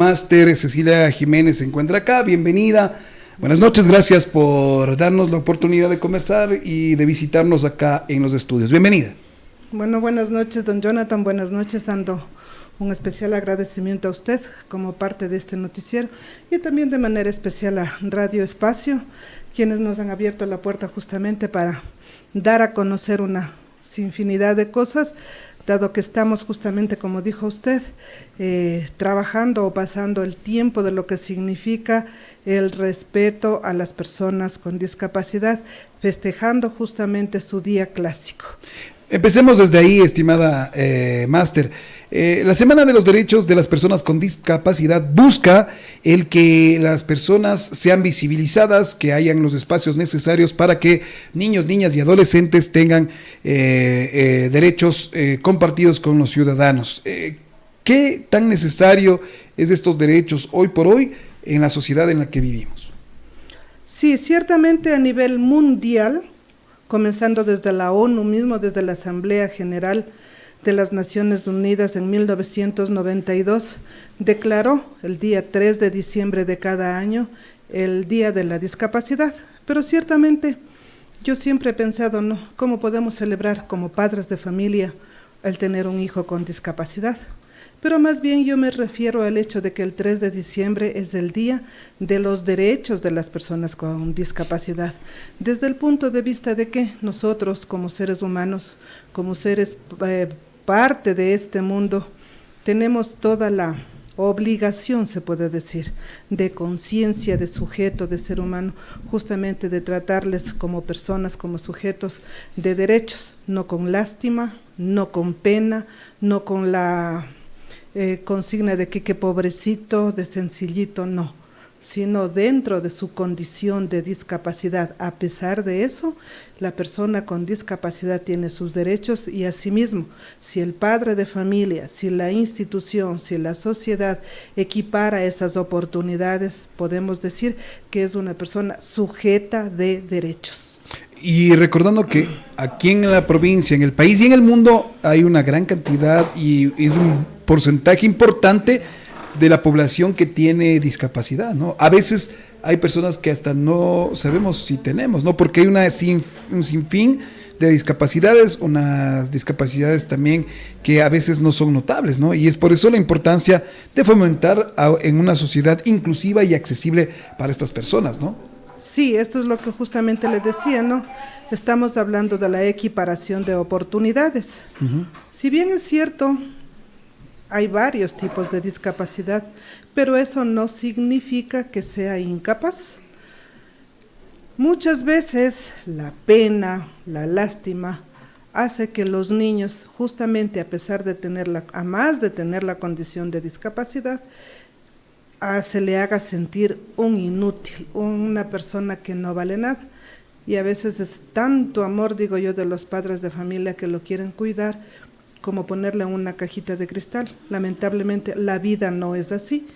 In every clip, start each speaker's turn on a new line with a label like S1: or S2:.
S1: Máster Cecilia Jiménez se encuentra acá, bienvenida. Buenas noches, gracias por darnos la oportunidad de conversar y de visitarnos acá en los estudios. Bienvenida.
S2: Bueno, buenas noches, don Jonathan, buenas noches, Ando. Un especial agradecimiento a usted como parte de este noticiero y también de manera especial a Radio Espacio, quienes nos han abierto la puerta justamente para dar a conocer una infinidad de cosas, dado que estamos justamente, como dijo usted, trabajando o pasando el tiempo de lo que significa el respeto a las personas con discapacidad, festejando justamente su día clásico.
S1: Empecemos desde ahí, estimada Máster. La Semana de los Derechos de las Personas con Discapacidad busca el que las personas sean visibilizadas, que hayan los espacios necesarios para que niños, niñas y adolescentes tengan derechos compartidos con los ciudadanos. ¿Qué tan necesario es estos derechos hoy por hoy en la sociedad en la que vivimos?
S2: Sí, ciertamente a nivel mundial, comenzando desde la ONU mismo, desde la Asamblea General de las Naciones Unidas en 1992, declaró el día 3 de diciembre de cada año el Día de la Discapacidad. Pero ciertamente yo siempre he pensado, ¿no?, ¿cómo podemos celebrar como padres de familia el tener un hijo con discapacidad? Pero más bien yo me refiero al hecho de que el 3 de diciembre es el Día de los Derechos de las Personas con Discapacidad, desde el punto de vista de que nosotros como seres humanos, como seres parte de este mundo, tenemos toda la obligación, se puede decir, de conciencia, de sujeto, de ser humano, justamente de tratarles como personas, como sujetos de derechos, no con lástima, no con pena, no con la consigna de que pobrecito, de sencillito, no, sino dentro de su condición de discapacidad. A pesar de eso, la persona con discapacidad tiene sus derechos y asimismo, si el padre de familia, si la institución, si la sociedad equipara esas oportunidades, podemos decir que es una persona sujeta de derechos.
S1: Y recordando que aquí en la provincia, en el país y en el mundo hay una gran cantidad y es un porcentaje importante de la población que tiene discapacidad, ¿no? A veces hay personas que hasta no sabemos si tenemos, ¿no? Porque hay un sinfín de discapacidades, unas discapacidades también que a veces no son notables, ¿no? Y es por eso la importancia de fomentar en una sociedad inclusiva y accesible para estas personas, ¿no?
S2: Sí, esto es lo que justamente le decía, ¿no? Estamos hablando de la equiparación de oportunidades. Si bien es cierto, hay varios tipos de discapacidad, pero eso no significa que sea incapaz. Muchas veces la pena, la lástima, hace que los niños, justamente a pesar de a más de tener la condición de discapacidad, se le haga sentir un inútil, una persona que no vale nada. Y a veces es tanto amor, digo yo, de los padres de familia que lo quieren cuidar, como ponerle en una cajita de cristal. Lamentablemente la vida no es así.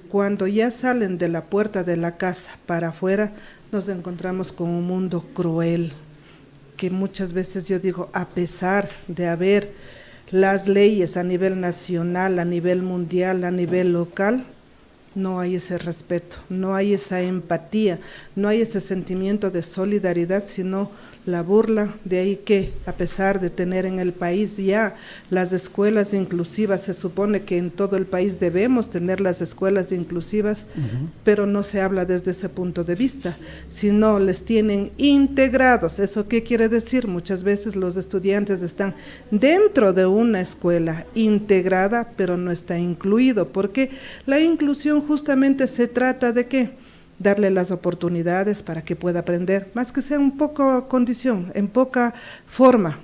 S2: Cuando ya salen de la puerta de la casa para afuera, nos encontramos con un mundo cruel, que muchas veces yo digo, a pesar de haber las leyes a nivel nacional, a nivel mundial, a nivel local, no hay ese respeto, no hay esa empatía, no hay ese sentimiento de solidaridad, sino la burla. De ahí que, a pesar de tener en el país ya las escuelas inclusivas, se supone que en todo el país debemos tener las escuelas inclusivas, pero no se habla desde ese punto de vista, sino les tienen integrados. ¿Eso qué quiere decir? Muchas veces los estudiantes están dentro de una escuela integrada, pero no está incluido, porque la inclusión justamente se trata de ¿qué? Darle las oportunidades para que pueda aprender, más que sea en poca condición, en poca forma,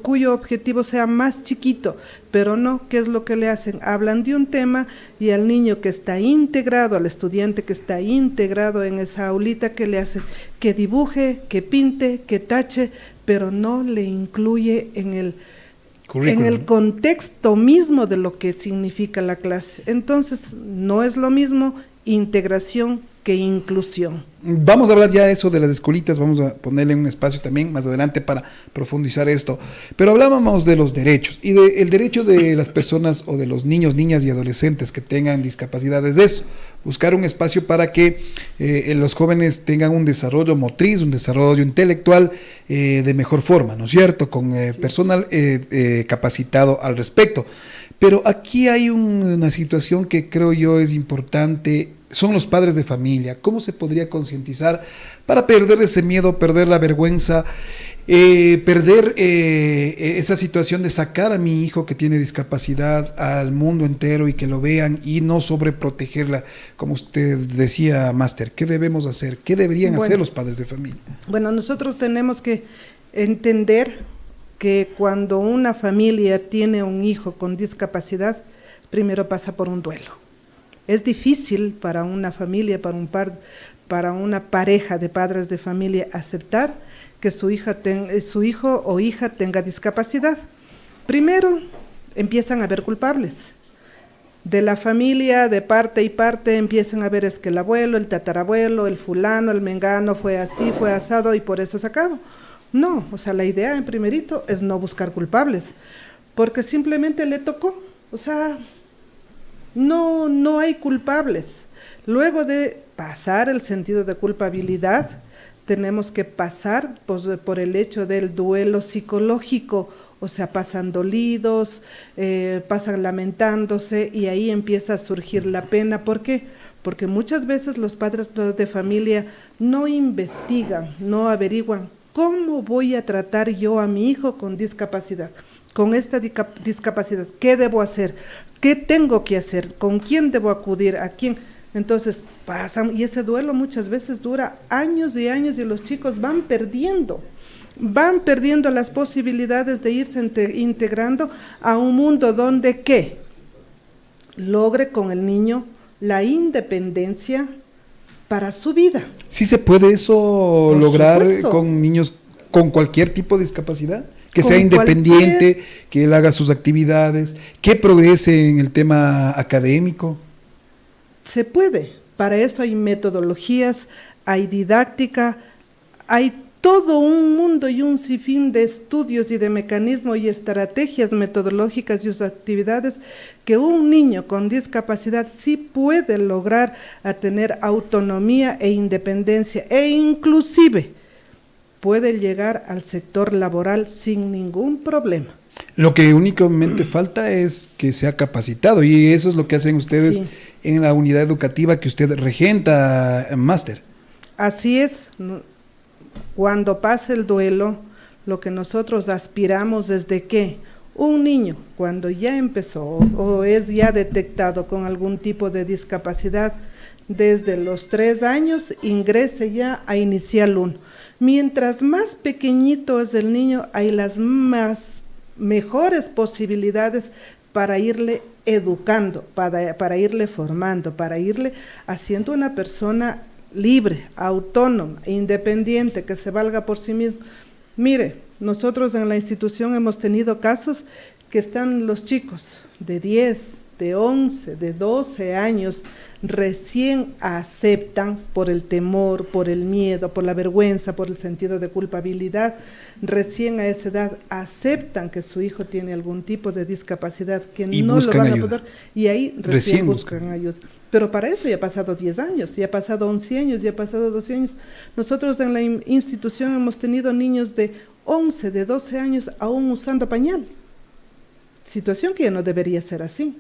S2: cuyo objetivo sea más chiquito, pero no, ¿qué es lo que le hacen? Hablan de un tema y al niño que está integrado, al estudiante que está integrado en esa aulita, ¿qué le hacen? Que dibuje, que pinte, que tache, pero no le incluye en el contexto mismo de lo que significa la clase. Entonces, no es lo mismo integración que inclusión.
S1: Vamos a hablar ya eso de las escuelitas, vamos a ponerle un espacio también más adelante para profundizar esto. Pero hablábamos de los derechos y del derecho de las personas o de los niños, niñas y adolescentes que tengan discapacidades de eso. Buscar un espacio para que los jóvenes tengan un desarrollo motriz, un desarrollo intelectual de mejor forma, ¿no es cierto? Con personal capacitado al respecto. Pero aquí hay una situación que creo yo es importante, son los padres de familia. ¿Cómo se podría concientizar para perder ese miedo, perder la vergüenza, perder esa situación de sacar a mi hijo que tiene discapacidad al mundo entero y que lo vean y no sobreprotegerla? Como usted decía, Máster, ¿qué debemos hacer? ¿Qué deberían hacer los padres de familia?
S2: Bueno, nosotros tenemos que entender que cuando una familia tiene un hijo con discapacidad, primero pasa por un duelo. Es difícil para una familia, para una pareja de padres de familia aceptar que su hijo o hija tenga discapacidad. Primero empiezan a ver culpables. De la familia, de parte y parte, empiezan a ver es que el abuelo, el tatarabuelo, el fulano, el mengano fue así, fue asado y por eso sacado. No, o sea, la idea en primerito es no buscar culpables, porque simplemente le tocó, o sea, no hay culpables. Luego de pasar el sentido de culpabilidad, tenemos que pasar por el hecho del duelo psicológico, o sea, pasan dolidos, pasan lamentándose y ahí empieza a surgir la pena. ¿Por qué? Porque muchas veces los padres de familia no investigan, no averiguan cómo voy a tratar yo a mi hijo con discapacidad. Con esta discapacidad, ¿qué debo hacer? ¿Qué tengo que hacer? ¿Con quién debo acudir? ¿A quién? Entonces pasan, y ese duelo muchas veces dura años y años y los chicos van perdiendo las posibilidades de irse integrando a un mundo donde ¿qué? Logre con el niño la independencia para su vida.
S1: ¿Sí se puede eso
S2: Por
S1: lograr
S2: supuesto.
S1: con niños con cualquier tipo de discapacidad? Que sea independiente, que él haga sus actividades, que progrese en el tema académico.
S2: Se puede, para eso hay metodologías, hay didáctica, hay todo un mundo y un sinfín de estudios y de mecanismos y estrategias metodológicas y sus actividades que un niño con discapacidad sí puede lograr a tener autonomía e independencia e inclusive puede llegar al sector laboral sin ningún problema.
S1: Lo que únicamente falta es que sea capacitado y eso es lo que hacen ustedes en la unidad educativa que usted regenta, Máster.
S2: Así es. Cuando pasa el duelo, lo que nosotros aspiramos es de que un niño, cuando ya empezó o es ya detectado con algún tipo de discapacidad, desde los 3 años ingrese ya a Inicial 1. Mientras más pequeñito es el niño, hay las mejores posibilidades para irle educando, para irle formando, para irle haciendo una persona libre, autónoma, independiente, que se valga por sí mismo. Mire, nosotros en la institución hemos tenido casos que están los chicos de 10, de 11, de 12 años, recién aceptan por el temor, por el miedo, por la vergüenza, por el sentido de culpabilidad, recién a esa edad aceptan que su hijo tiene algún tipo de discapacidad, que
S1: y
S2: no lo van
S1: ayuda.
S2: a poder, y ahí recién buscan ayuda. Pero para eso ya ha pasado 10 años, ya ha pasado 11 años, ya ha pasado 12 años. Nosotros en la institución hemos tenido niños de 11, de 12 años aún usando pañal. Situación que ya no debería ser así.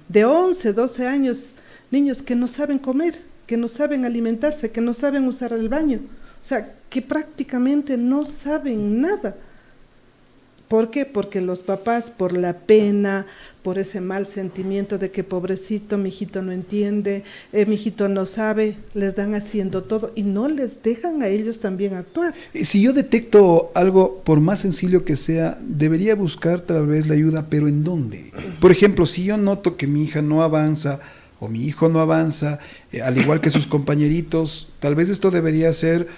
S2: De 11, 12 años, niños que no saben comer, que no saben alimentarse, que no saben usar el baño. O sea, que prácticamente no saben nada. ¿Por qué? Porque los papás, por la pena, por ese mal sentimiento de que pobrecito, mi hijito no entiende, mi hijito no sabe, les dan haciendo todo y no les dejan a ellos también actuar.
S1: Si yo detecto algo, por más sencillo que sea, debería buscar tal vez la ayuda, pero ¿en dónde? Por ejemplo, si yo noto que mi hija no avanza o mi hijo no avanza, al igual que sus compañeritos, tal vez esto debería ser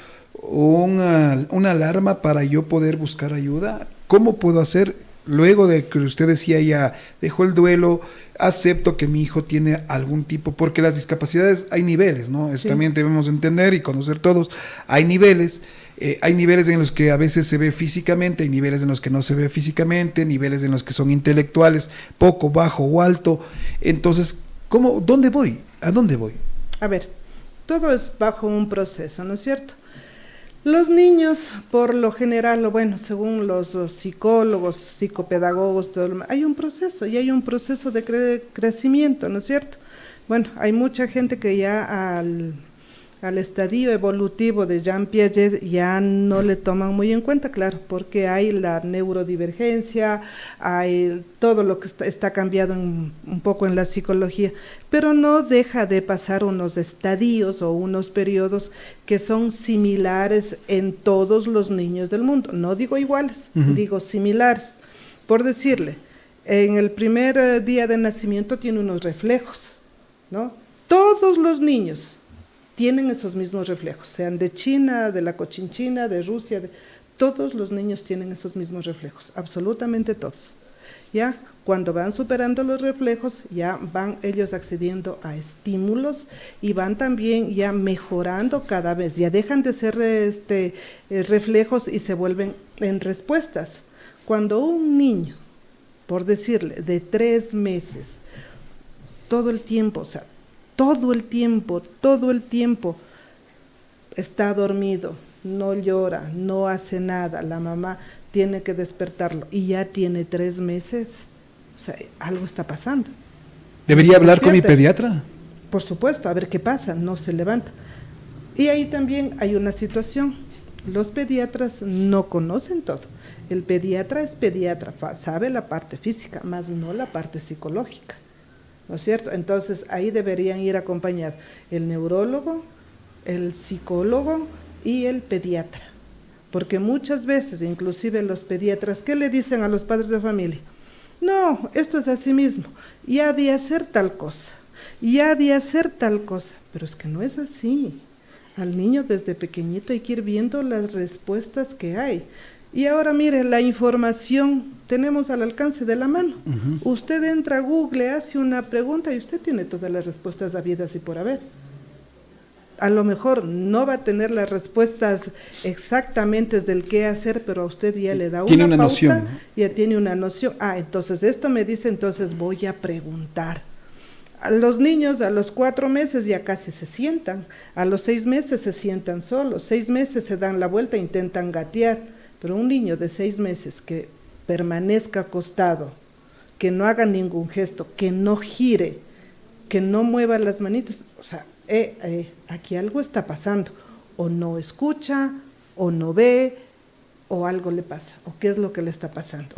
S1: una alarma para yo poder buscar ayuda. ¿Cómo puedo hacer luego de que usted decía ya, dejó el duelo, acepto que mi hijo tiene algún tipo, porque las discapacidades hay niveles, ¿no? Eso también debemos entender y conocer todos. Hay niveles en los que a veces se ve físicamente, hay niveles en los que no se ve físicamente, niveles en los que son intelectuales, poco, bajo o alto. Entonces, ¿dónde voy? ¿A dónde voy?
S2: A ver, todo es bajo un proceso, ¿no es cierto? Los niños, por lo general, bueno, según los psicólogos, psicopedagogos, hay un proceso y hay un proceso de crecimiento, ¿no es cierto? Bueno, hay mucha gente que ya al estadio evolutivo de Jean Piaget ya no le toman muy en cuenta, claro, porque hay la neurodivergencia, hay todo lo que está cambiado un poco en la psicología, pero no deja de pasar unos estadios o unos periodos que son similares en todos los niños del mundo, no digo iguales, digo similares, por decirle, en el primer día de nacimiento tiene unos reflejos, ¿no? Todos los niños tienen esos mismos reflejos, sean de China, de la Cochinchina, de Rusia, todos los niños tienen esos mismos reflejos, absolutamente todos. Ya cuando van superando los reflejos, ya van ellos accediendo a estímulos y van también ya mejorando cada vez, ya dejan de ser reflejos y se vuelven en respuestas. Cuando un niño, por decirle, de 3 meses, todo el tiempo, todo el tiempo está dormido, no llora, no hace nada, la mamá tiene que despertarlo y ya tiene 3 meses, algo está pasando.
S1: ¿Debería hablar con mi pediatra?
S2: Por supuesto, a ver qué pasa, no se levanta. Y ahí también hay una situación, los pediatras no conocen todo, el pediatra es pediatra, sabe la parte física, más no la parte psicológica. ¿No es cierto? Entonces ahí deberían ir acompañados el neurólogo, el psicólogo y el pediatra, porque muchas veces, inclusive los pediatras, ¿qué le dicen a los padres de familia? No, esto es así mismo, ya de hacer tal cosa, pero es que no es así. Al niño desde pequeñito hay que ir viendo las respuestas que hay. Y ahora mire, la información tenemos al alcance de la mano. Usted entra a Google, hace una pregunta y usted tiene todas las respuestas habidas y por haber. A lo mejor no va a tener las respuestas exactamente del qué hacer, pero a usted ya le da una pauta,
S1: noción, ¿no?
S2: Ya tiene una noción. Entonces esto me dice, entonces voy a preguntar. A los niños a los 4 meses ya casi se sientan, a los 6 meses se sientan solos, 6 meses se dan la vuelta e intentan gatear. Pero un niño de 6 meses que permanezca acostado, que no haga ningún gesto, que no gire, que no mueva las manitos, aquí algo está pasando, o no escucha, o no ve, o algo le pasa, o qué es lo que le está pasando.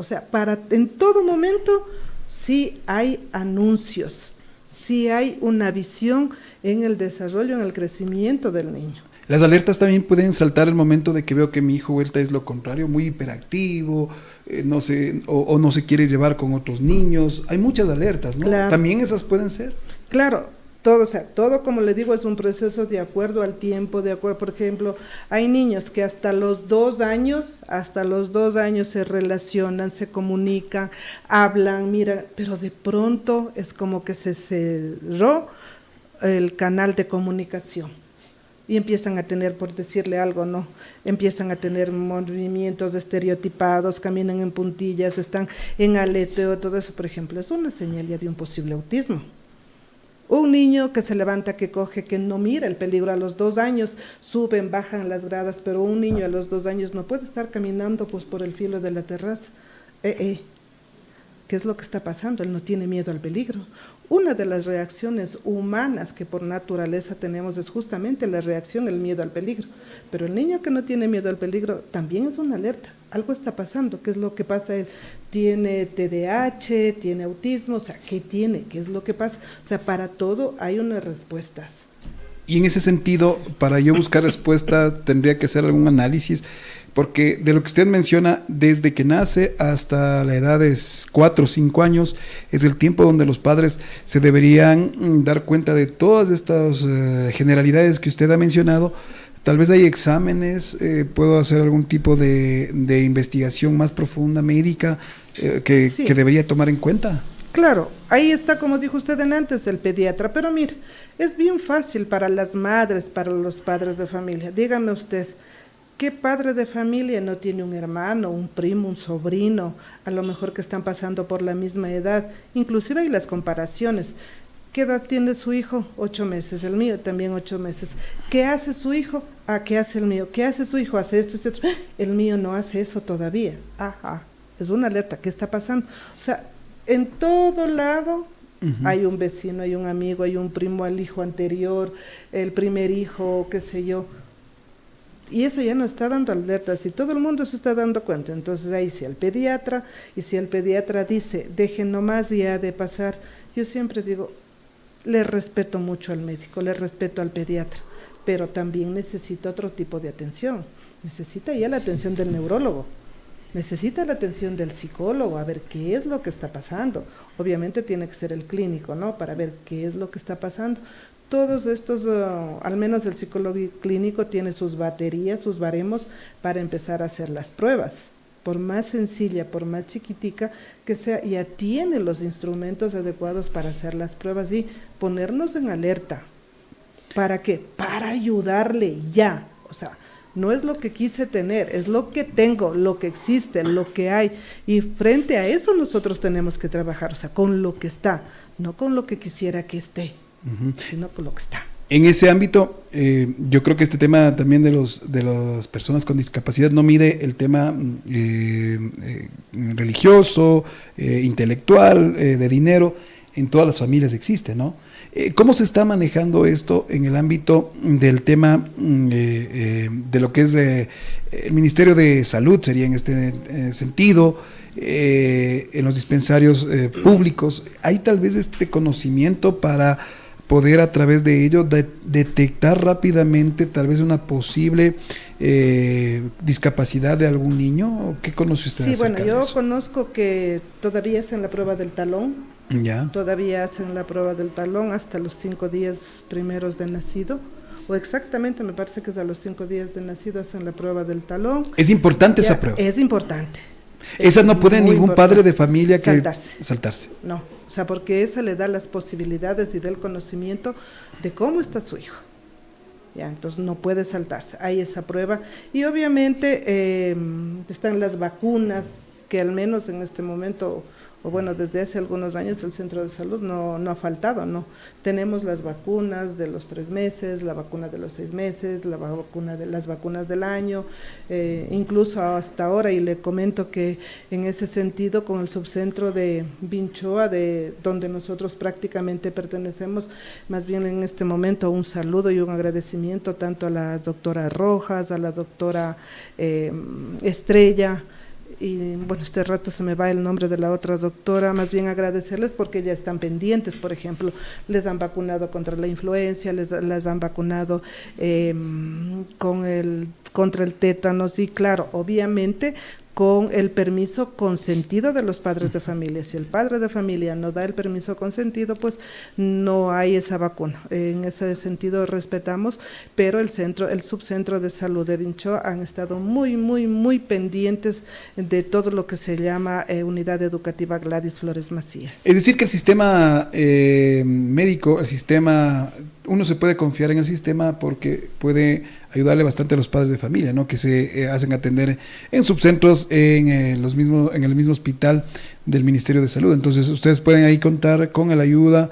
S2: En todo momento sí hay anuncios, sí hay una visión en el desarrollo, en el crecimiento del niño.
S1: Las alertas también pueden saltar el momento de que veo que mi hijo vuelta es lo contrario, muy hiperactivo, no se quiere llevar con otros niños. Hay muchas alertas, ¿no? Claro. También esas pueden ser.
S2: Claro, todo como le digo es un proceso de acuerdo al tiempo, por ejemplo, hay niños que hasta los 2 años se relacionan, se comunican, hablan, miran, pero de pronto es como que se cerró el canal de comunicación. Y empiezan a tener, por decirle algo, ¿no? Empiezan a tener movimientos estereotipados, caminan en puntillas, están en aleteo, todo eso, por ejemplo, es una señal ya de un posible autismo. Un niño que se levanta, que coge, que no mira el peligro a los 2 años, suben, bajan las gradas, pero un niño a los 2 años no puede estar caminando pues por el filo de la terraza. ¿Qué es lo que está pasando? Él no tiene miedo al peligro. Una de las reacciones humanas que por naturaleza tenemos es justamente la reacción, el miedo al peligro. Pero el niño que no tiene miedo al peligro también es una alerta. Algo está pasando. ¿Qué es lo que pasa? Él tiene TDAH, tiene autismo, ¿qué tiene? ¿Qué es lo que pasa? Para todo hay unas respuestas.
S1: Y en ese sentido, para yo buscar respuesta, tendría que hacer algún análisis, porque de lo que usted menciona, desde que nace hasta la edad de 4 o 5 años, es el tiempo donde los padres se deberían dar cuenta de todas estas generalidades que usted ha mencionado. Tal vez hay exámenes, puedo hacer algún tipo de investigación más profunda, médica,
S2: Sí.
S1: que debería tomar en cuenta.
S2: Claro, ahí está, como dijo usted antes, el pediatra, pero mire, es bien fácil para las madres, para los padres de familia. Dígame usted, ¿qué padre de familia no tiene un hermano, un primo, un sobrino, a lo mejor que están pasando por la misma edad? Inclusive hay las comparaciones. ¿Qué edad tiene su hijo? 8 meses, el mío también 8 meses. ¿Qué hace su hijo? Ah, ¿qué hace el mío? ¿Qué hace su hijo? Hace esto, esto, otro. El mío no hace eso todavía. Ajá, es una alerta, ¿qué está pasando? O sea, en todo lado hay un vecino, hay un amigo, hay un primo al hijo anterior, el primer hijo, qué sé yo. Y eso ya nos está dando alertas y todo el mundo se está dando cuenta. Entonces ahí sí el pediatra, y si el pediatra dice, dejen nomás ya de pasar, yo siempre digo, le respeto mucho al médico, le respeto al pediatra, pero también necesita otro tipo de atención. Necesita ya la atención del neurólogo, necesita la atención del psicólogo, a ver qué es lo que está pasando. Obviamente tiene que ser el clínico, ¿no? Para ver qué es lo que está pasando. Todos estos, al menos el psicólogo clínico tiene sus baterías, sus baremos para empezar a hacer las pruebas. Por más sencilla, por más chiquitica que sea, ya tiene los instrumentos adecuados para hacer las pruebas y ponernos en alerta. ¿Para qué? Para ayudarle ya. O sea, no es lo que quise tener, es lo que tengo, lo que existe, lo que hay. Y frente a eso nosotros tenemos que trabajar, o sea, con lo que está, no con lo que quisiera que esté, sino con lo que está.
S1: En ese ámbito, yo creo que este tema también de las personas con discapacidad no mide el tema religioso, intelectual, de dinero, en todas las familias existe, ¿no? ¿Cómo se está manejando esto en el ámbito del tema de lo que es el Ministerio de Salud, sería en este sentido, en los dispensarios públicos? ¿Hay tal vez este conocimiento para poder a través de ello detectar rápidamente tal vez una posible discapacidad de algún niño? ¿Qué conoce usted?
S2: Sí, bueno, yo conozco que todavía hacen la prueba del talón.
S1: Ya.
S2: Todavía hacen la prueba del talón hasta los 5 días primeros de nacido, o exactamente me parece que es a los 5 días de nacido hacen la prueba del talón.
S1: ¿Es importante
S2: ya,
S1: esa prueba?
S2: Es importante.
S1: Esa no puede ningún padre de familia que
S2: saltarse. No, o sea, porque esa le da las posibilidades y da el conocimiento de cómo está su hijo. Ya, entonces no puede saltarse. Hay esa prueba y obviamente están las vacunas que al menos en este momento, o bueno, desde hace algunos años el centro de salud no ha faltado, ¿no? Tenemos las vacunas de los 3 meses, la vacuna de los 6 meses, la vacuna de las vacunas del año, incluso hasta ahora, y le comento que en ese sentido con el subcentro de Vinchoa, de donde nosotros prácticamente pertenecemos, más bien en este momento un saludo y un agradecimiento tanto a la doctora Rojas, a la doctora Estrella, y bueno, este rato se me va el nombre de la otra doctora, más bien agradecerles porque ya están pendientes, por ejemplo, les han vacunado contra la influencia, las han vacunado contra el tétanos y claro, obviamente con el permiso consentido de los padres de familia. Si el padre de familia no da el permiso consentido, pues no hay esa vacuna. En ese sentido respetamos, pero el subcentro de salud de Vinchoa han estado muy pendientes de todo lo que se llama Unidad Educativa Gladys Flores Macías.
S1: Es decir, que el sistema médico, el sistema, uno se puede confiar en el sistema porque puede ayudarle bastante a los padres de familia, ¿no? Que se hacen atender en subcentros, en el mismo hospital del Ministerio de Salud. Entonces ustedes pueden ahí contar con la ayuda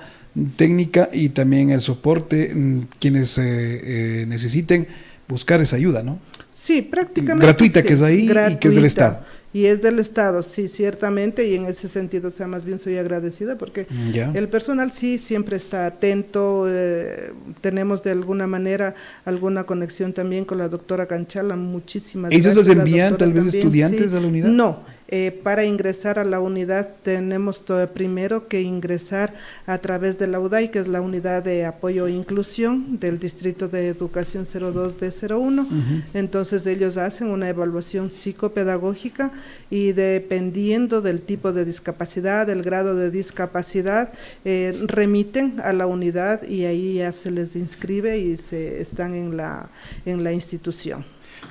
S1: técnica y también el soporte quienes necesiten buscar esa ayuda, ¿no?
S2: Sí, prácticamente
S1: gratuita,
S2: sí,
S1: que es ahí
S2: gratuita,
S1: y que es del Estado.
S2: Y es del Estado, sí, ciertamente, y en ese sentido, o sea, más bien soy agradecida porque el personal sí siempre está atento, tenemos de alguna manera alguna conexión también con la doctora Canchala, muchísimas gracias.
S1: ¿Ellos los envían tal vez también, estudiantes a la unidad?
S2: No. Para ingresar a la unidad tenemos primero que ingresar a través de la UDAI, que es la Unidad de Apoyo e Inclusión del Distrito de Educación 02 de 01. Entonces ellos hacen una evaluación psicopedagógica y dependiendo del tipo de discapacidad, del grado de discapacidad, remiten a la unidad y ahí ya se les inscribe y están en la institución.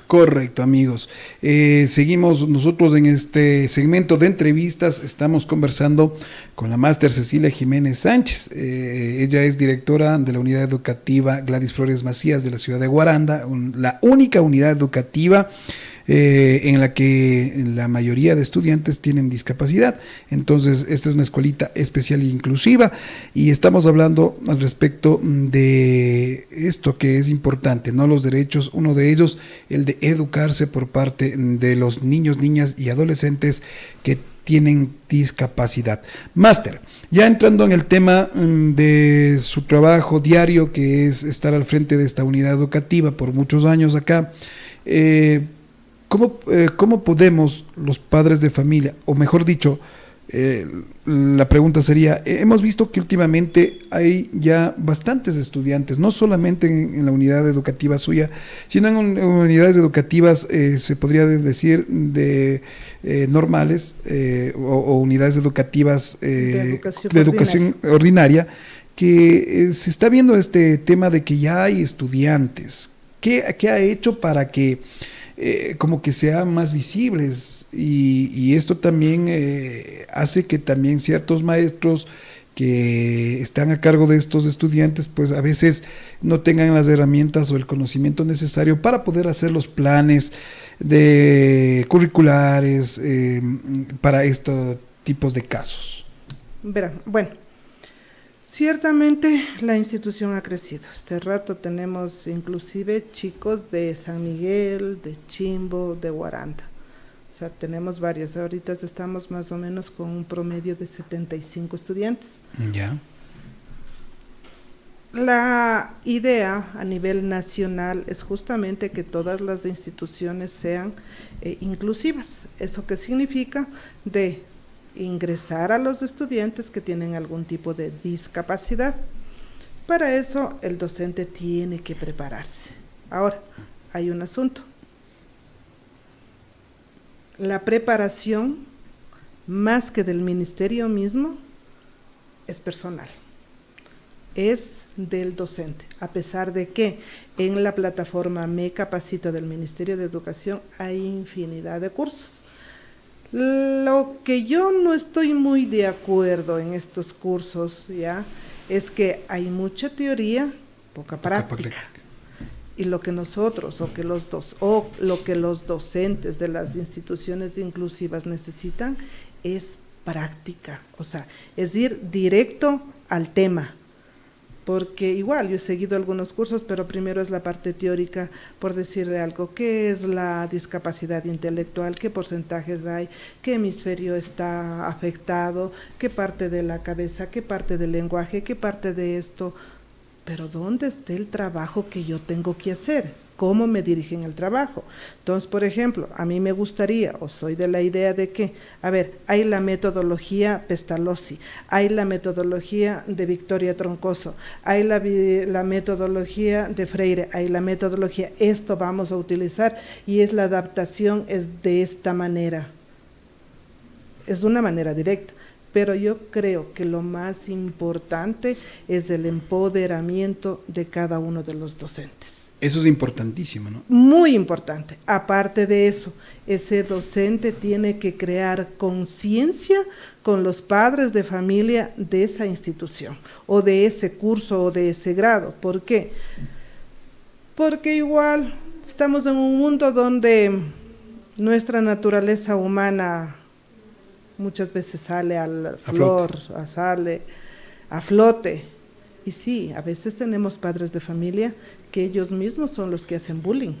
S1: Correcto, amigos. Seguimos nosotros en este segmento de entrevistas. Estamos conversando con la máster Cecilia Jiménez Sánchez. Ella es directora de la unidad educativa Gladys Flores Macías de la ciudad de Guaranda, la única unidad educativa en la que la mayoría de estudiantes tienen discapacidad. Entonces, esta es una escuelita especial e inclusiva y estamos hablando al respecto de esto que es importante, ¿no? Los derechos, uno de ellos, el de educarse por parte de los niños, niñas y adolescentes que tienen discapacidad. Máster, ya entrando en el tema de su trabajo diario, que es estar al frente de esta unidad educativa por muchos años acá, ¿cómo podemos los padres de familia, o mejor dicho, la pregunta sería, hemos visto que últimamente hay ya bastantes estudiantes, no solamente en la unidad educativa suya, sino en unidades educativas, se podría decir, de normales o unidades educativas de educación ordinaria, que se está viendo este tema de que ya hay estudiantes. ¿Qué ha hecho para que como que sean más visibles? Y esto también hace que también ciertos maestros que están a cargo de estos estudiantes, pues a veces no tengan las herramientas o el conocimiento necesario para poder hacer los planes de curriculares para estos tipos de casos.
S2: Verán, bueno, ciertamente la institución ha crecido. Este rato tenemos inclusive chicos de San Miguel, de Chimbo, de Guaranda. O sea, tenemos varios. Ahorita estamos más o menos con un promedio de 75 estudiantes.
S1: Ya.
S2: La idea a nivel nacional es justamente que todas las instituciones sean inclusivas. ¿Eso qué significa? De ingresar a los estudiantes que tienen algún tipo de discapacidad. Para eso el docente tiene que prepararse. Ahora, hay un asunto. La preparación, más que del ministerio mismo, es personal, es del docente, a pesar de que en la plataforma Me Capacito del Ministerio de Educación hay infinidad de cursos. Lo que yo no estoy muy de acuerdo en estos cursos, ya, es que hay mucha teoría, poca práctica. Y lo que nosotros lo que los docentes de las instituciones inclusivas necesitan es práctica, o sea, es ir directo al tema. Porque igual yo he seguido algunos cursos, pero primero es la parte teórica, por decirle algo, ¿qué es la discapacidad intelectual? ¿Qué porcentajes hay? ¿Qué hemisferio está afectado? ¿Qué parte de la cabeza? ¿Qué parte del lenguaje? ¿Qué parte de esto? Pero ¿dónde está el trabajo que yo tengo que hacer? ¿Cómo me dirigen el trabajo? Entonces, por ejemplo, a mí me gustaría, o soy de la idea de que, a ver, hay la metodología Pestalozzi, hay la metodología de Victoria Troncoso, hay la metodología de Freire, hay la metodología, esto vamos a utilizar y es la adaptación, es de esta manera, es de una manera directa. Pero yo creo que lo más importante es el empoderamiento de cada uno de los docentes.
S1: Eso es importantísimo, ¿no?
S2: Muy importante. Aparte de eso, ese docente tiene que crear conciencia con los padres de familia de esa institución, o de ese curso, o de ese grado. ¿Por qué? Porque igual estamos en un mundo donde nuestra naturaleza humana muchas veces sale sale a flote. Y sí, a veces tenemos padres de familia que ellos mismos son los que hacen bullying,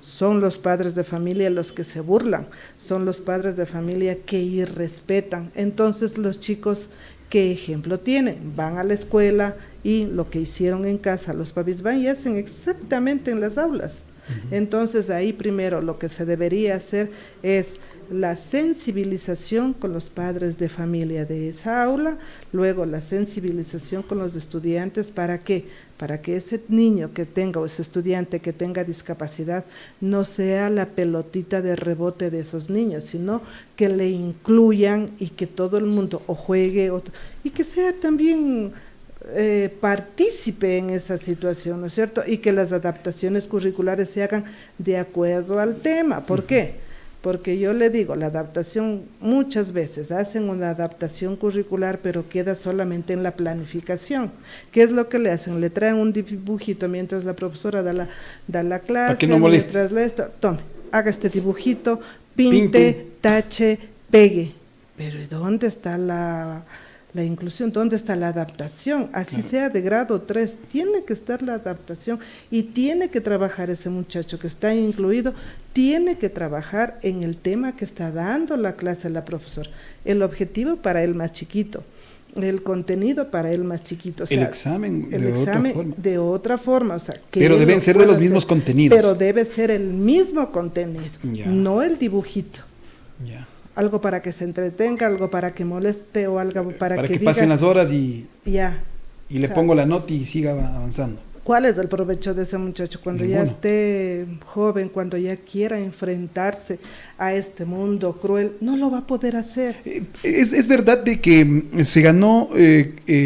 S2: son los padres de familia los que se burlan, son los padres de familia que irrespetan. Entonces los chicos, ¿qué ejemplo tienen? Van a la escuela y lo que hicieron en casa los papis van y hacen exactamente en las aulas. Entonces ahí primero lo que se debería hacer es la sensibilización con los padres de familia de esa aula, luego la sensibilización con los estudiantes. ¿Para qué? Para que ese niño que tenga o ese estudiante que tenga discapacidad no sea la pelotita de rebote de esos niños, sino que le incluyan y que todo el mundo o juegue y que sea también partícipe en esa situación, ¿no es cierto? Y que las adaptaciones curriculares se hagan de acuerdo al tema. ¿Por qué? Porque yo le digo, la adaptación, muchas veces hacen una adaptación curricular, pero queda solamente en la planificación. ¿Qué es lo que le hacen? Le traen un dibujito mientras la profesora da la clase,
S1: para que no moleste.
S2: mientras le esto, tome, haga este dibujito, pinte, tache, pegue. Pero ¿y dónde está la inclusión? ¿Dónde está la adaptación? Así claro. Sea de grado 3, tiene que estar la adaptación y tiene que trabajar ese muchacho que está incluido, tiene que trabajar en el tema que está dando la clase la profesora. El objetivo para el más chiquito, el contenido para el más chiquito. O sea,
S1: el examen
S2: de otra forma. O sea,
S1: pero deben ser de los mismos contenidos.
S2: Pero debe ser el mismo contenido, ya. No el dibujito.
S1: Ya.
S2: Algo para que se entretenga, algo para que moleste o algo para que diga,
S1: pasen las horas y le
S2: o sea,
S1: pongo la nota y siga avanzando.
S2: ¿Cuál es el provecho de ese muchacho cuando ya esté joven, cuando ya quiera enfrentarse a este mundo cruel? No lo va a poder hacer.
S1: Es verdad de que se ganó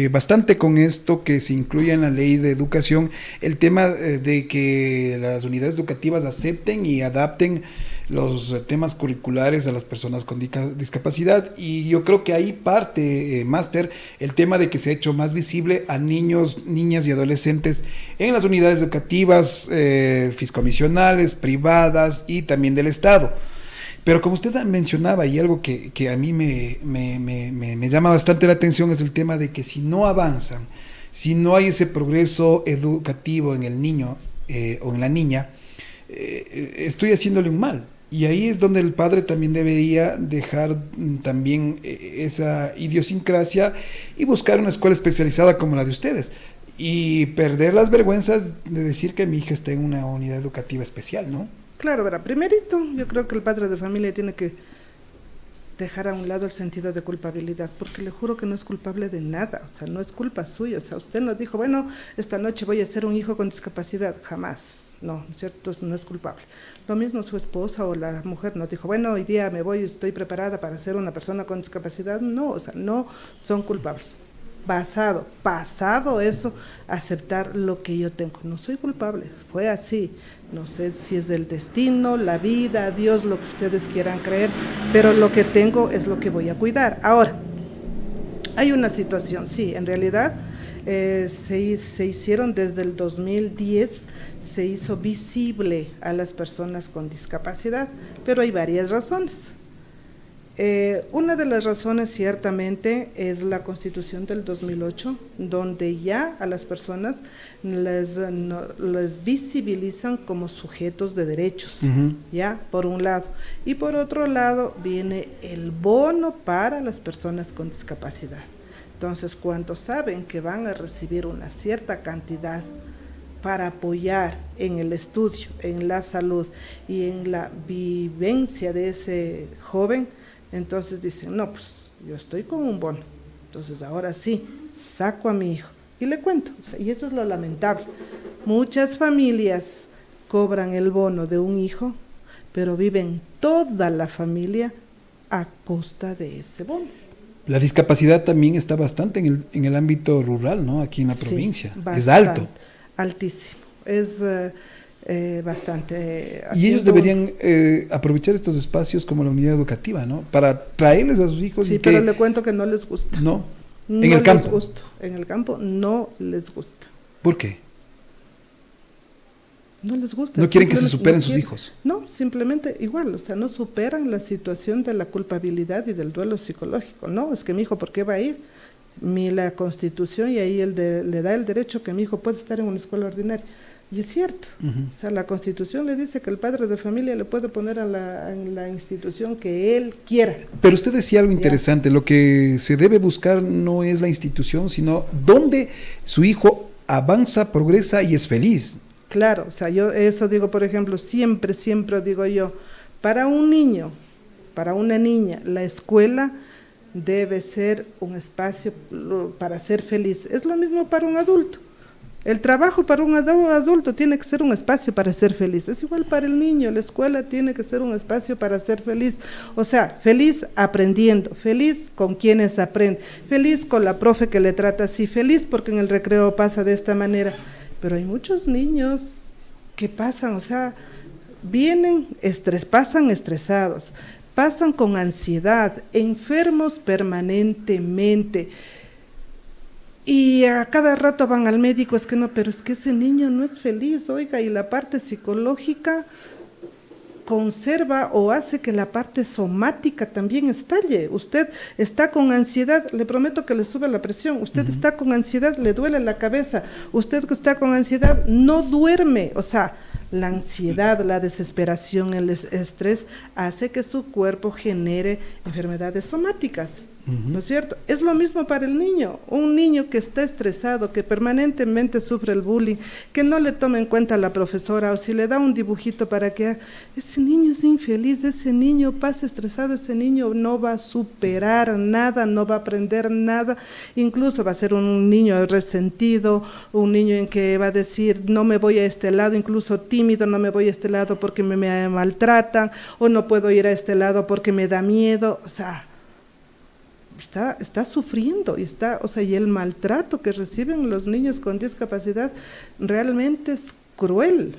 S1: bastante con esto que se incluya en la ley de educación, el tema de que las unidades educativas acepten y adapten los temas curriculares a las personas con discapacidad, y yo creo que ahí parte, Máster, el tema de que se ha hecho más visible a niños, niñas y adolescentes en las unidades educativas fiscomisionales, privadas y también del Estado. Pero como usted mencionaba, y algo que a mí me llama bastante la atención, es el tema de que si no avanzan, si no hay ese progreso educativo en el niño o en la niña, estoy haciéndole un mal. Y ahí es donde el padre también debería dejar también esa idiosincrasia y buscar una escuela especializada como la de ustedes. Y perder las vergüenzas de decir que mi hija está en una unidad educativa especial, ¿no?
S2: Claro, verá, primerito, yo creo que el padre de familia tiene que dejar a un lado el sentido de culpabilidad, porque le juro que no es culpable de nada, o sea, no es culpa suya, o sea, usted no dijo, bueno, esta noche voy a ser un hijo con discapacidad, jamás, no, ¿cierto? No es culpable. Lo mismo su esposa o la mujer no dijo, bueno, hoy día me voy, estoy preparada para ser una persona con discapacidad, no, o sea, no son culpables. Pasado eso, aceptar lo que yo tengo, no soy culpable, fue así, no sé si es del destino, la vida, Dios, lo que ustedes quieran creer, pero lo que tengo es lo que voy a cuidar. Ahora, hay una situación, sí, en realidad se hicieron desde el 2010, se hizo visible a las personas con discapacidad, pero hay varias razones. Una de las razones ciertamente es la Constitución del 2008, donde ya a las personas les visibilizan como sujetos de derechos, ya, por un lado. Y por otro lado viene el bono para las personas con discapacidad. Entonces, cuando saben que van a recibir una cierta cantidad para apoyar en el estudio, en la salud y en la vivencia de ese joven, entonces dicen, no, pues yo estoy con un bono, entonces ahora sí, saco a mi hijo y le cuento, o sea, y eso es lo lamentable. Muchas familias cobran el bono de un hijo, pero viven toda la familia a costa de ese bono.
S1: La discapacidad también está bastante en el ámbito rural, ¿no? Aquí en la provincia, es alto.
S2: Altísimo, es bastante.
S1: Y ellos deberían aprovechar estos espacios como la unidad educativa, ¿no? Para traerles a sus hijos.
S2: Sí, pero le cuento que no les gusta.
S1: No,
S2: en el campo. En el campo no les gusta.
S1: ¿Por qué?
S2: No les gusta.
S1: ¿No quieren que se superen sus hijos?
S2: No, simplemente igual, o sea, no superan la situación de la culpabilidad y del duelo psicológico. No, es que mi hijo, ¿por qué va a ir? La Constitución y ahí le da el derecho que mi hijo puede estar en una escuela ordinaria. Y es cierto, o sea, la Constitución le dice que el padre de familia le puede poner en la institución que él quiera.
S1: Pero usted decía algo interesante, lo que se debe buscar no es la institución, sino dónde su hijo avanza, progresa y es feliz.
S2: Claro, o sea, yo eso digo, por ejemplo, siempre digo yo, para un niño, para una niña, la escuela debe ser un espacio para ser feliz. Es lo mismo para un adulto. El trabajo para un adulto tiene que ser un espacio para ser feliz. Es igual para el niño, la escuela tiene que ser un espacio para ser feliz. O sea, feliz aprendiendo, feliz con quienes aprenden, feliz con la profe que le trata así, feliz porque en el recreo pasa de esta manera. Pero hay muchos niños que pasan, o sea, pasan estresados, pasan con ansiedad, enfermos permanentemente. Y a cada rato van al médico, es que no, pero es que ese niño no es feliz, oiga, y la parte psicológica conserva o hace que la parte somática también estalle. Usted está con ansiedad, le prometo que le sube la presión, usted está con ansiedad, le duele la cabeza, usted que está con ansiedad no duerme, o sea, la ansiedad, la desesperación, el estrés hace que su cuerpo genere enfermedades somáticas, ¿no es cierto? Es lo mismo para el niño, un niño que está estresado, que permanentemente sufre el bullying, que no le toma en cuenta a la profesora o si le da un dibujito para que ese niño es infeliz, ese niño pasa estresado, ese niño no va a superar nada, no va a aprender nada, incluso va a ser un niño resentido, un niño en que va a decir no me voy a este lado, incluso tímido, no me voy a este lado porque me maltratan, o no puedo ir a este lado porque me da miedo, o sea, está sufriendo y el maltrato que reciben los niños con discapacidad realmente es cruel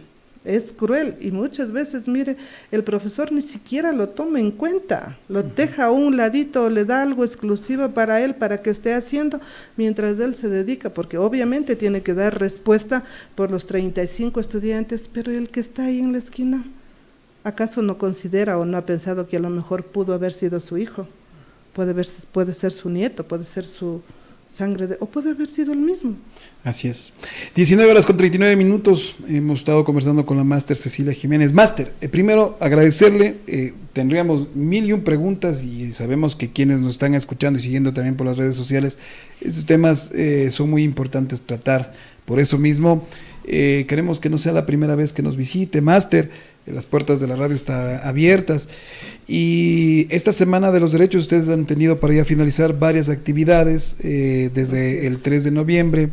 S2: y muchas veces, mire, el profesor ni siquiera lo toma en cuenta, lo deja a un ladito, le da algo exclusivo para él, para que esté haciendo, mientras él se dedica, porque obviamente tiene que dar respuesta por los 35 estudiantes, pero el que está ahí en la esquina, ¿acaso no considera o no ha pensado que a lo mejor pudo haber sido su hijo? Puede ser su nieto, puede ser su sangre, o puede haber sido el mismo.
S1: Así es. 19:39. Hemos estado conversando con la máster Cecilia Jiménez. Máster, primero agradecerle, tendríamos 1001 preguntas y sabemos que quienes nos están escuchando y siguiendo también por las redes sociales, estos temas son muy importantes tratar. Por eso mismo, queremos que no sea la primera vez que nos visite, máster. Las puertas de la radio están abiertas y esta semana de los derechos ustedes han tenido para ya finalizar varias actividades desde el 3 de noviembre,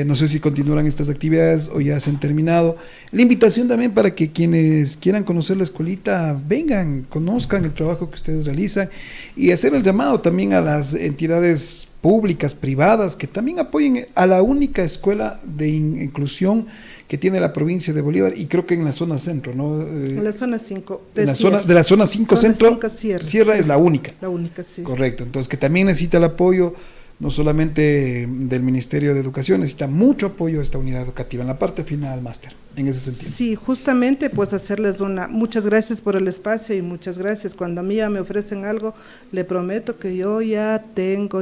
S1: no sé si continuarán estas actividades o ya se han terminado. La invitación también para que quienes quieran conocer la escuelita vengan, conozcan el trabajo que ustedes realizan y hacer el llamado también a las entidades públicas, privadas, que también apoyen a la única escuela de inclusión que tiene la provincia de Bolívar y creo que en la zona centro, ¿no?
S2: En la zona 5.
S1: De la zona 5 centro, Sierra
S2: sí,
S1: es la única.
S2: La única, sí.
S1: Correcto, entonces que también necesita el apoyo, no solamente del Ministerio de Educación, necesita mucho apoyo a esta unidad educativa en la parte final, máster, en ese sentido.
S2: Sí, justamente pues hacerles muchas gracias por el espacio y muchas gracias. Cuando a mí ya me ofrecen algo, le prometo que yo ya tengo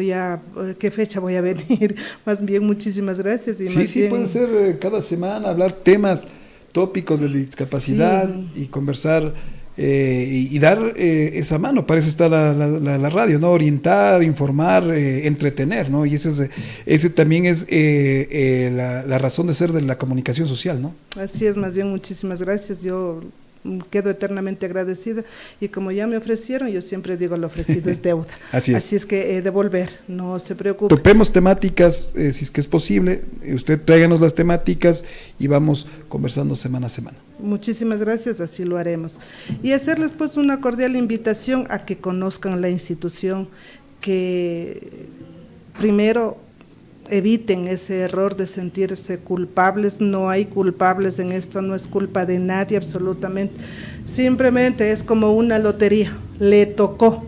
S2: qué fecha voy a venir. Más bien, muchísimas gracias. Y
S1: sí,
S2: bien,
S1: puede ser cada semana hablar temas, tópicos de discapacidad y conversar y dar esa mano. Para eso está la radio, ¿no? Orientar, informar, entretener, ¿no? Y ese también es la razón de ser de la comunicación social, ¿no?
S2: Así es, más bien muchísimas gracias. Yo quedo eternamente agradecida y como ya me ofrecieron, yo siempre digo lo ofrecido es deuda. Así es que devolver, no se preocupe.
S1: Topemos temáticas, si es que es posible, usted tráiganos las temáticas y vamos conversando semana a semana.
S2: Muchísimas gracias, así lo haremos. Y hacerles pues una cordial invitación a que conozcan la institución, que primero eviten ese error de sentirse culpables. No hay culpables en esto, no es culpa de nadie absolutamente, simplemente es como una lotería, le tocó,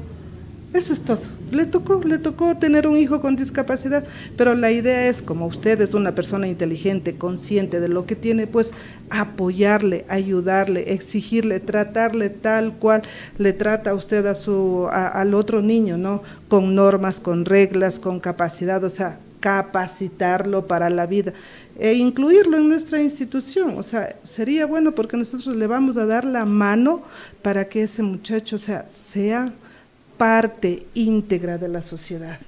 S2: eso es todo, le tocó tener un hijo con discapacidad, pero la idea es, como usted es una persona inteligente, consciente de lo que tiene, pues apoyarle, ayudarle, exigirle, tratarle tal cual le trata a usted al otro niño, ¿no? Con normas, con reglas, con capacidad, o sea, capacitarlo para la vida e incluirlo en nuestra institución. O sea, sería bueno porque nosotros le vamos a dar la mano para que ese muchacho sea parte íntegra de la sociedad,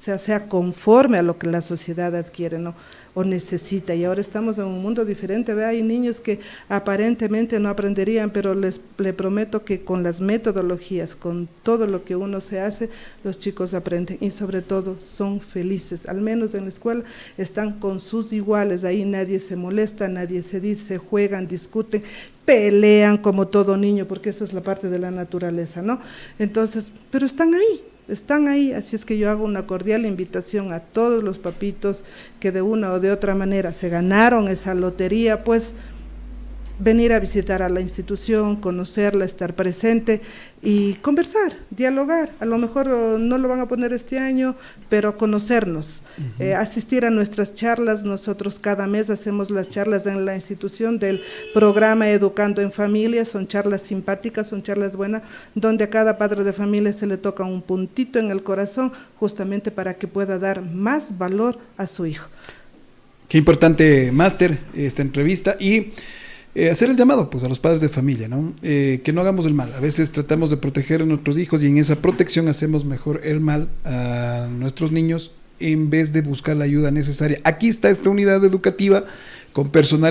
S2: sea conforme a lo que la sociedad adquiere, ¿no? O necesita. Y ahora estamos en un mundo diferente. Ve, hay niños que aparentemente no aprenderían, pero le prometo que con las metodologías, con todo lo que uno se hace, los chicos aprenden y sobre todo son felices. Al menos en la escuela están con sus iguales, ahí nadie se molesta, nadie se dice, juegan, discuten, pelean como todo niño, porque eso es la parte de la naturaleza, ¿no? Entonces, pero están ahí, así es que yo hago una cordial invitación a todos los papitos que de una o de otra manera se ganaron esa lotería, pues venir a visitar a la institución, conocerla, estar presente y conversar, dialogar. A lo mejor no lo van a poner este año, pero conocernos, asistir a nuestras charlas. Nosotros cada mes hacemos las charlas en la institución del programa Educando en Familia, son charlas simpáticas, son charlas buenas, donde a cada padre de familia se le toca un puntito en el corazón, justamente para que pueda dar más valor a su hijo.
S1: Qué importante, máster, esta entrevista y hacer el llamado pues a los padres de familia, ¿no? Que no hagamos el mal. A veces tratamos de proteger a nuestros hijos y en esa protección hacemos mejor el mal a nuestros niños en vez de buscar la ayuda necesaria. Aquí está esta unidad educativa con personal